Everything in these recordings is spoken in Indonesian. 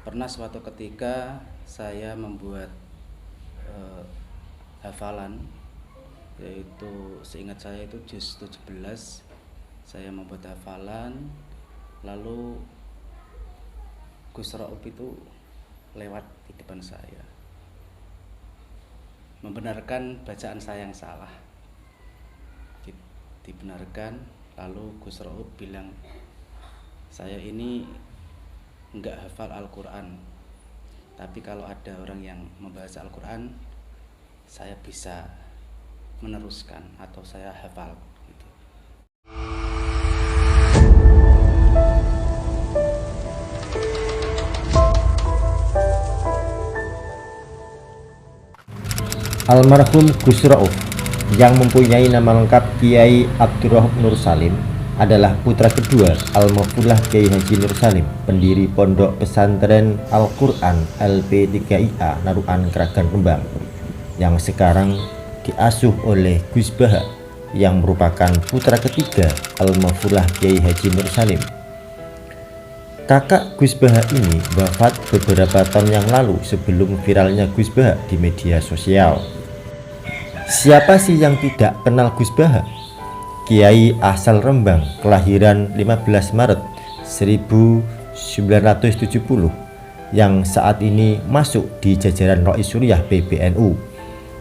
Pernah suatu ketika saya membuat hafalan, yaitu seingat saya itu juz 17. Saya membuat hafalan, lalu Gus Raub itu lewat di depan saya, membenarkan bacaan saya yang salah. Dibenarkan, lalu Gus Raub bilang, saya ini enggak hafal Al-Quran, tapi kalau ada orang yang membaca Al-Quran, saya bisa meneruskan atau saya hafal gitu. Almarhum Gus Raub yang mempunyai nama lengkap Kiai Abdurrahman Nur Salim adalah putra kedua Almarhumlah Kiai Haji Nur Salim, pendiri Pondok Pesantren Al-Quran LP3IA Narukan Kragan Rembang, yang sekarang diasuh oleh Gus Baha yang merupakan putra ketiga Almarhumlah Kiai Haji Nur Salim. Kakak Gus Baha ini wafat beberapa tahun yang lalu sebelum viralnya Gus Baha di media sosial. Siapa sih yang tidak kenal Gus Baha? Kiai asal Rembang, kelahiran 15 Maret 1970, yang saat ini masuk di jajaran Rois Suriah PBNU.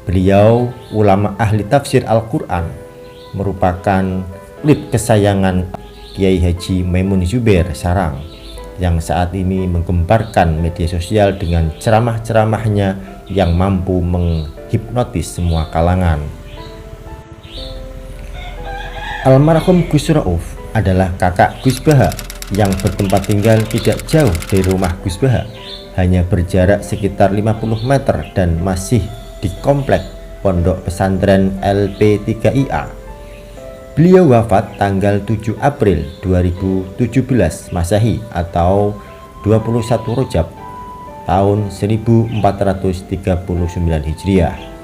Beliau ulama ahli tafsir Al-Quran, merupakan murid kesayangan Kiai Haji Maimun Zubair Sarang, yang saat ini menggemparkan media sosial dengan ceramah-ceramahnya yang mampu menghipnotis semua kalangan. Almarhum Gus Raub adalah kakak Gus Baha yang bertempat tinggal tidak jauh dari rumah Gus Baha, hanya berjarak sekitar 50 meter dan masih di komplek Pondok Pesantren LP3IA. Beliau wafat tanggal 7 April 2017 Masehi atau 21 Rajab tahun 1439 Hijriah.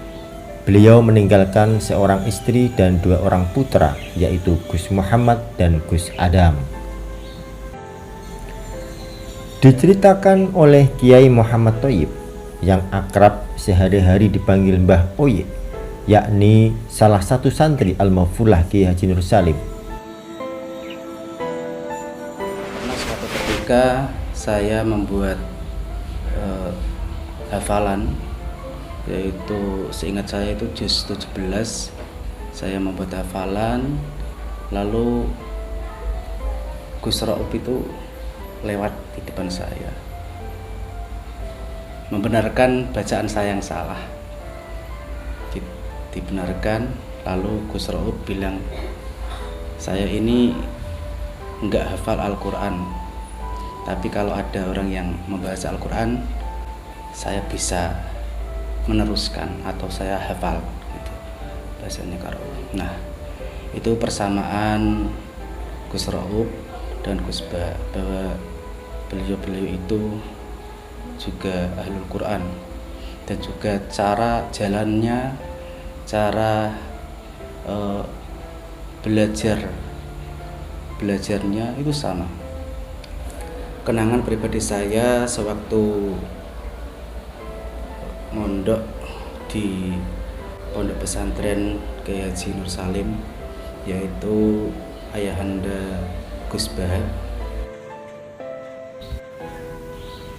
Beliau meninggalkan seorang istri dan 2 orang putra, yaitu Gus Muhammad dan Gus Adam. Diceritakan oleh Kiai Muhammad Thoyib yang akrab sehari-hari dipanggil Mbah Oye, yakni salah satu santri Almarhumlah Kiai Haji Nur Salim. Pernah suatu ketika saya membuat hafalan, yaitu seingat saya itu juz 17. Saya membuat hafalan, lalu Gus Raub itu lewat di depan saya, membenarkan bacaan saya yang salah. Dibenarkan, lalu Gus Raub bilang, saya ini enggak hafal Al-Quran, tapi kalau ada orang yang membaca Al-Quran, saya bisa meneruskan atau saya hafal gitu, bahasanya karo. Nah, itu persamaan Gus Raub dan Gus Baha, bahwa beliau itu juga ahlul Quran, dan juga cara jalannya, cara belajarnya itu sama. Kenangan pribadi saya sewaktu mondok di Pondok Pesantren Kiai Haji Nur Salim, yaitu ayahanda Gus Baha.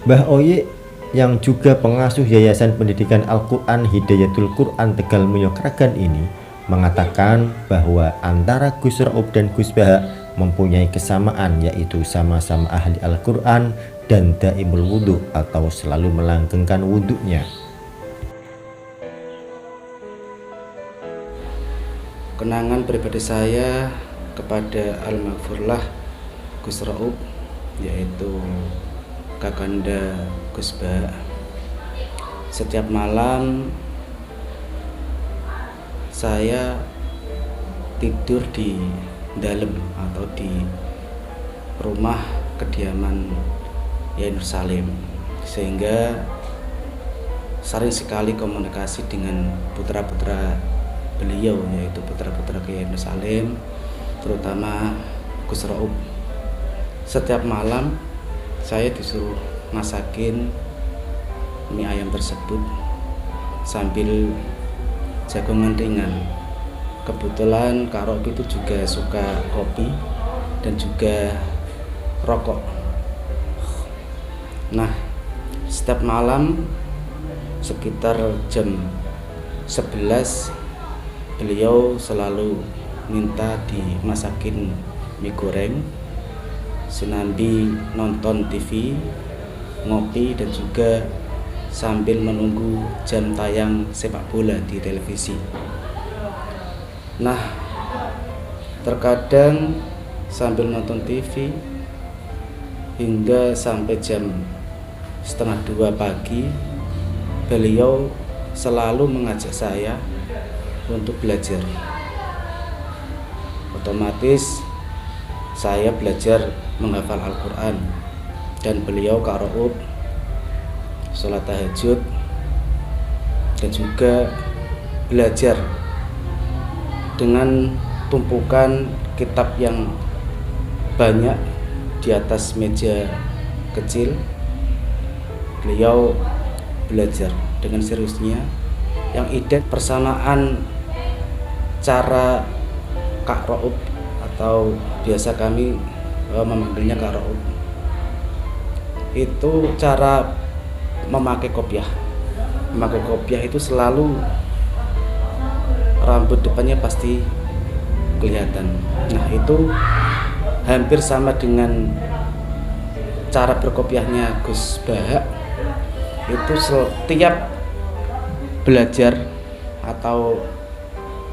Mbah Oye yang juga pengasuh Yayasan Pendidikan Al-Quran Hidayatul Quran Tegal Mulyo Kragan ini mengatakan bahwa antara Gus Raub dan Gus Baha mempunyai kesamaan, yaitu sama-sama ahli Al-Quran dan daimul wudhu atau selalu melanggengkan wudhunya. Kenangan pribadi saya kepada Almarhumlah Gus Raub, yaitu kakanda Gus Baha. Setiap malam saya tidur di dalam atau di rumah kediaman Kiai Nur Salim, sehingga sering sekali komunikasi dengan putra-putra beliau, yaitu putra-putra Kiai Nur Salim, terutama Gus Raub. Setiap malam saya disuruh masakin mie ayam tersebut sambil jagongan ringan. Kebetulan Kak Rob itu juga suka kopi dan juga rokok. Nah, setiap malam sekitar jam 11 beliau selalu minta dimasakin mie goreng, sinambi nonton TV, ngopi, dan juga sambil menunggu jam tayang sepak bola di televisi. Nah, terkadang sambil nonton TV hingga sampai jam 1:30 pagi, beliau selalu mengajak saya untuk belajar. Otomatis saya belajar menghafal Al-Quran, dan beliau Kak Rob sholat tahajud dan juga belajar dengan tumpukan kitab yang banyak di atas meja kecil. Beliau belajar dengan seriusnya. Yang identik persamaan cara Kak Rob, atau biasa kami memanggilnya Kak Rob, itu cara memakai kopiah. Memakai kopiah itu selalu rambut depannya pasti kelihatan. Nah, itu hampir sama dengan cara berkopiahnya Gus Baha. Itu setiap belajar atau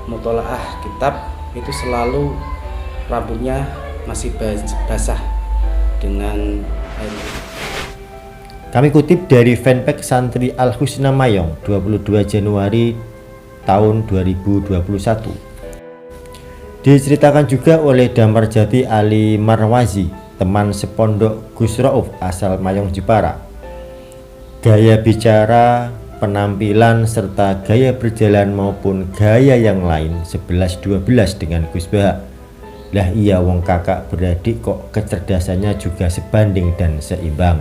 mutolaah kitab itu selalu rambutnya masih basah dengan air. Kami kutip dari fanpage Santri Al Husna Mayong 22 Januari tahun 2021. Diceritakan juga oleh Damarjati Ali Marwazi, teman sepondok Gus Rauf asal Mayong Jepara. Gaya bicara, penampilan, serta gaya berjalan maupun gaya yang lain 11-12 dengan Gus Baha. Lah iya, wong kakak beradik kok kecerdasannya juga sebanding dan seimbang.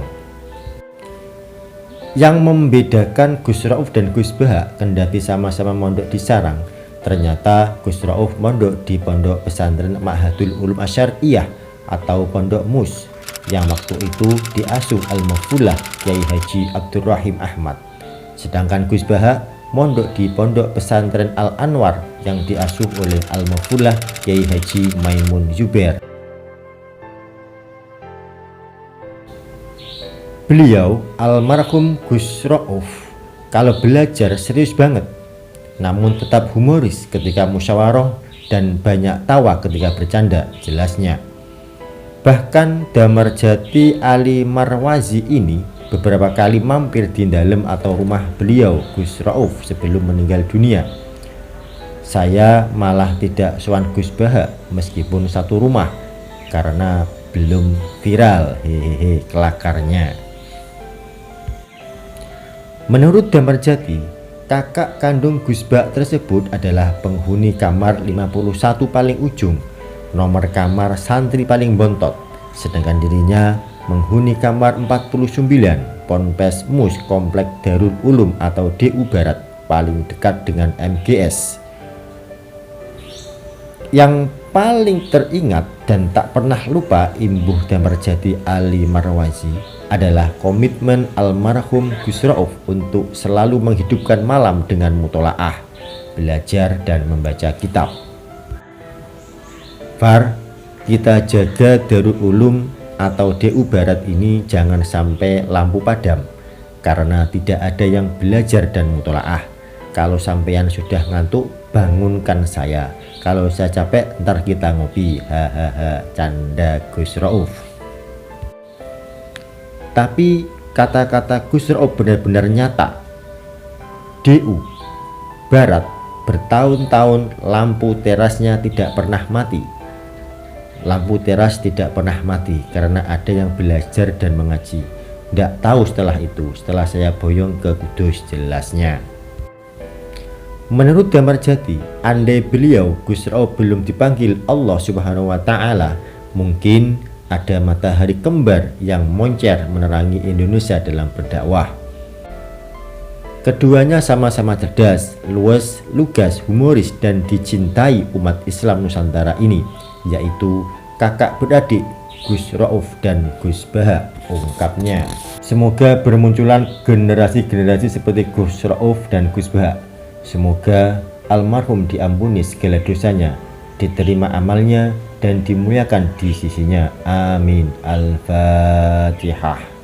Yang membedakan Gus Rauf dan Gus Baha, kendati sama-sama mondok di Sarang, ternyata Gus Rauf mondok di Pondok Pesantren Ma'hadul Ulum Asy'ariyah atau Pondok Mus, yang waktu itu diasuh Al-Mufullah Kyai Haji Abdurrahim Ahmad. Sedangkan Gus Baha mondok di Pondok Pesantren Al-Anwar yang diasuh oleh Al-Mufullah Kyai Haji Maimun Zubair. Beliau almarhum Gus Rauf kalau belajar serius banget, namun tetap humoris ketika musyawarah dan banyak tawa ketika bercanda, jelasnya. Bahkan Damarjati Ali Marwazi ini beberapa kali mampir di dalam atau rumah beliau Gus Rauf sebelum meninggal dunia. Saya malah tidak sowan Gus Baha meskipun satu rumah karena belum viral kelakarnya. Menurut Damarjati, kakak kandung Gus Baha tersebut adalah penghuni kamar 51 paling ujung, nomor kamar santri paling bontot, sedangkan dirinya menghuni kamar 49 Ponpes Mus Komplek Darul Ulum atau DU Barat, paling dekat dengan MGS. Yang paling teringat dan tak pernah lupa imbuh Damarjati Ali Marwazi adalah komitmen almarhum Gus Rauf untuk selalu menghidupkan malam dengan mutolaah, belajar dan membaca kitab. Far, kita jaga Darul Ulum atau DU Barat ini jangan sampai lampu padam, karena tidak ada yang belajar dan mutolaah. Kalau sampean sudah ngantuk, bangunkan saya. Kalau saya capek, ntar kita ngopi. Hahaha, canda Gus Rauf. Tapi kata-kata Gus Rauf benar-benar nyata. DU Barat bertahun-tahun lampu terasnya tidak pernah mati. Lampu teras tidak pernah mati karena ada yang belajar dan mengaji. Tidak tahu setelah itu, setelah saya boyong ke Kudus, jelasnya. Menurut Damarjati, andai beliau Gus Rauf belum dipanggil Allah Subhanahu wa Ta'ala, mungkin ada matahari kembar yang moncer menerangi Indonesia dalam berdakwah. Keduanya sama-sama cerdas, luwes, lugas, humoris, dan dicintai umat Islam Nusantara ini, yaitu kakak beradik Gus Rauf dan Gus Baha, ungkapnya. Semoga bermunculan generasi-generasi seperti Gus Rauf dan Gus Baha. Semoga almarhum diampuni segala dosanya, diterima amalnya, dan dimuliakan di sisinya. Amin. Al-Fatihah.